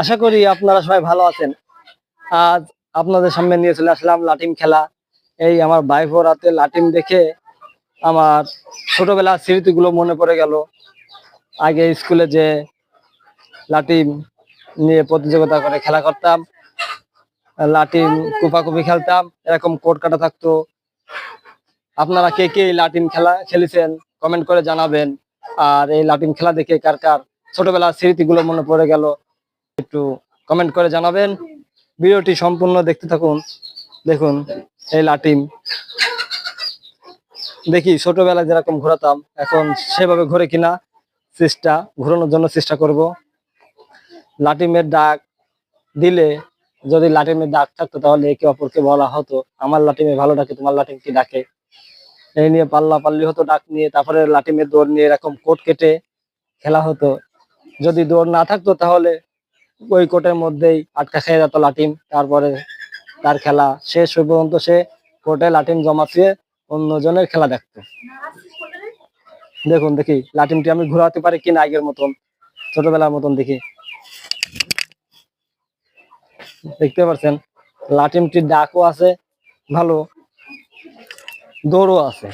আশা করি আপনারা সবাই ভালো আছেন। আজ আপনাদের সামনে নিয়ে চলে আসলাম লাটিম খেলা। এই আমার ভাইপোর হাতে লাটিম দেখে আমার ছোটবেলার স্মৃতিগুলো মনে পড়ে গেল। আগে স্কুলে যে লাটিম নিয়ে প্রতিযোগিতা করে খেলা করতাম, লাটিম কুপাকুপি খেলতাম, এরকম কোট কাটা থাকতো। আপনারা কে কে এই লাটিম খেলা খেলেছেন কমেন্ট করে জানাবেন। আর এই লাটিম খেলা দেখে কার কার ছোটবেলার স্মৃতিগুলো মনে পড়ে গেল একটু কমেন্ট করে জানাবেন। ভিডিওটি সম্পূর্ণ দেখতে থাকুন। দেখুন এই লাটিম দেখি ছোটবেলায় যেরকম ঘোরাতাম এখন সেভাবে ঘুরে কিনা ঘোরানোর জন্য চেষ্টা করব। লাটিমের ডাক দিলে যদি লাটিমের ডাক থাকতো তাহলে একে অপরকে বলা হতো আমার লাটিমে ভালো ডাকে, তোমার লাটিম কি ডাকে। এই নিয়ে পাল্লা পাল্লি হতো ডাক নিয়ে, তারপরে লাটিমের দৌড় নিয়ে এরকম কোট কেটে খেলা হতো। যদি দৌড় না থাকতো তাহলে ওই কোটের মধ্যেই আটকা খেয়ে যেত লাটিম। তারপরে তার খেলা শেষ হয়ে পর্যন্ত সে কোর্টে লাটিম জমাছিয়ে অন্যজনের খেলা দেখতো। দেখুন দেখি লাটিমটি আমি ঘোরাতে পারি কিনা আগের মতন, ছোটবেলার মতন। দেখি, দেখতে পাচ্ছেন লাটিমটির ডাকও আছে ভালো, দৌড়ও আছে।